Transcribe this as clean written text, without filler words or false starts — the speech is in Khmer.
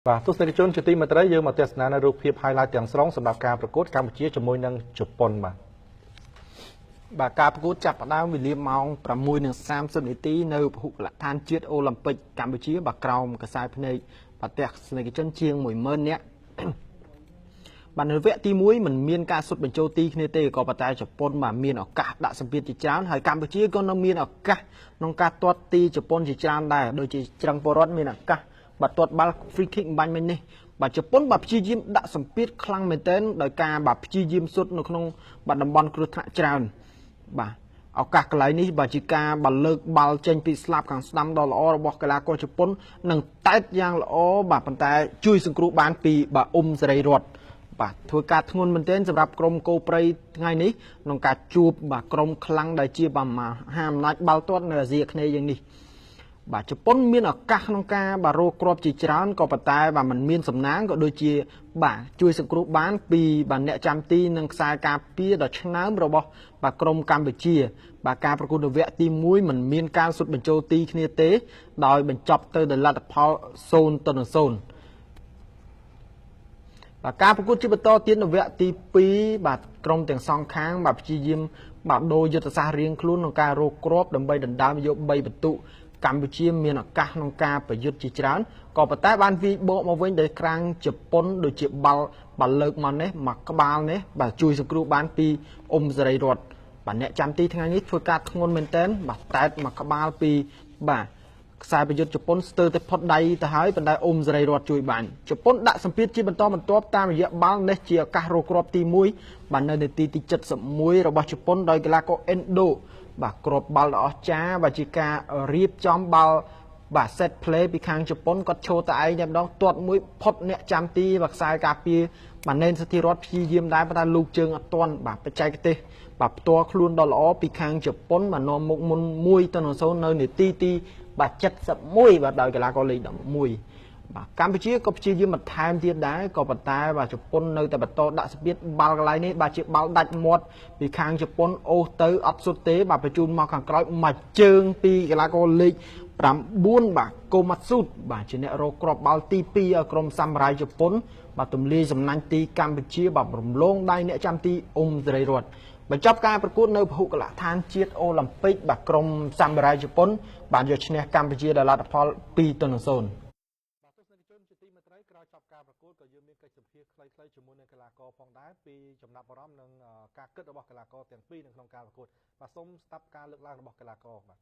បាទទស្សនិកជនជាទីមេត្រីយើងមកទស្សនានៅរូបភាព highlight ទាំងស្រុងសម្រាប់ការប្រកួតកម្ពុជាជាមួយនឹងជប៉ុនបាទការប្រកួតចាប់ផ្ដើមវេលាម៉ោង 6:30 នាទីនៅពហុកលដ្ឋានជាតិអូឡ িম্প ិកកម្ពុជាបាទក្រោមកខ្សែភ្នែកបាទទស្សនិកជនជាង 10000 នាក់បាទនៅវគ្គទី 1 មិនមានការសុទ្ធបញ្ចូលទីគ្នាទេក៏ប៉ុន្តែជប៉ុនបាទមានឱកាសដាក់សម្ពាធជាច្រើនហើយកម្ពុជាក៏នៅមានឱកាសក្នុងការទាត់ទីជប៉ុនជាច្រើនដែរដូចជាច្រឹងពលរដ្ឋមានឱកាសបាទទាត់បាល់ free kick បាញ់មិញនេះបាទជប៉ុនបាទព្យាយាមដាក់សម្ពាធខ្លាំងមែនទែនដោយការបាទព្យាយាមសុទ្ធនៅក្នុងបាទតំបន់គ្រោះថ្នាក់ច្រើនបាទឱកាសកន្លែងនេះបាទជាការបាទលើកបាល់ចេញពីស្លាបខាងស្ដាំដ៏ល្អរបស់កីឡាករជប៉ុននិងតែតយ៉ាងល្អបាទប៉ុន្តែជួយសង្គ្រោះបានពីបាទសេរីរតន៍បាទធ្វើការធ្ងន់មែនទែនសម្រាប់ក្រុមគោព្រៃថ្ងៃនេះក្នុងការជួបបាទក្រុមខ្លាំងដែលជាបាទមហាអំណាចបាល់ទាត់នៅអាស៊ីអាគ្នេយ៍យ៉ាងនេះបាទជប៉ុនមានឱកាសក្នុងការបាទរកគ្រាប់ជាច្រើនក៏ប៉ុន្តែបាទมันមានសំណាងក៏ដូចជាបាទជួយសង្គ្រោះបានពីបាទអ្នកចាំទីនិងខ្សែការពារដ៏ឆ្នើមរបស់បាទក្រុមកម្ពុជាបាទការប្រកួតនៅវគ្គទី 1 មិនមានការសុទ្ធបញ្ចូលទីគ្នាទេដោយបញ្ចប់ទៅដោយលទ្ធផល0-0បាទការប្រកួតជាបន្តទៀតនៅវគ្គទី 2 បាទក្រុមទាំងសងខាងបាទព្យាយាមបាទដូរយុទ្ធសាស្ត្ររៀងខ្លួនក្នុងការរកគ្រាប់ដើម្បីដណ្ដើមយក3បន្ទុកកម្ពុជាមានឱកាសក្នុងការប្រយុទ្ធជាច្រើនក៏ប៉ុន្តែបានវាយបកមកវិញដោយក្រាំងជប៉ុនដូចជាបាល់លើកមកនេះមកក្បាលនេះបាទជួយសង្គ្រោះបានពីសេរីរតន៍បាទអ្នកចាំទីថ្ងៃនេះធ្វើការធ្ងន់មែនទែនបាទតែតមកក្បាលពីបាទខ្សែប្រយុទ្ធជប៉ុនស្ទើរតែផុតដៃទៅហើយប៉ុន្តែសេរីរតន៍ជួយបានជប៉ុនដាក់សម្ពាធជាបន្តបន្ទាប់តាមរយៈបាល់នេះជាឱកាសរកគ្រាប់ទី 1 បាទនៅនាទីទី71របស់ជប៉ុនដោយកីឡាករអេនដូបាទគ្រាប់បាល់ដ៏អស្ចារ្យបាទជាការរៀបចំបាល់បាទ set play ពីខាងជប៉ុនគាត់ឈរតែឯងតែម្ដងទាត់មួយផុតអ្នកចាំទីបាទខ្សែការពារបាទណេនសធិរតព្យាយាមដែរប៉ុន្តែលោកជើងអត់ទាន់បាទបច្ចេកទេសបាទផ្ទាល់ខ្លួនដ៏ល្អពីខាងជប៉ុនបាទនាំមុខមុន1-0នៅនាទីទីបាទ71បាទដោយកីឡាករលេខ11បាទកម្ពុជាក៏ព្យាយាមបន្ថែមទៀតដែរក៏ប៉ុន្តែបាទជប៉ុននៅតែបន្តដាក់សម្ពាធបាល់កន្លែងនេះបាទជាបាល់ដាច់មាត់ពីខាងជប៉ុនអូសទៅអត់សុទ្ធទេបាទបញ្ជូនមកខាងក្រោយមួយជើងពីកីឡាករលេខ9បាទកូម៉ាត់ស៊ូតបាទជាអ្នករកគ្រាប់បាល់ទី2ឲ្យក្រុមសាមរ៉ាយជប៉ុនបាទទម្លាយសំណាញ់ទីកម្ពុជាបាទរំលងដៃអ្នកចាំទីសេរីរតន៍បញ្ចប់ការប្រកួតនៅពហុកលដ្ឋានជាតិអូឡ িম্প ិកបាទក្រុមសាមរ៉ាយជប៉ុនបានយកឈ្នះកម្ពុជាដោយលទ្ធផល2-0បាទទស្សនិកជនជាទីមេត្រីក្រោយចប់ការប្រកួតក៏យើងមានកិច្ចសម្ភាសន៍ខ្លីៗជាមួយនឹងកីឡាករផងដែរពីចំណាប់អារម្មណ៍និងការគិតរបស់កីឡាករទាំងពីរនៅក្នុងការប្រកួតបាទសូមស្ដាប់ការលើកឡើងរបស់កីឡាករបាទ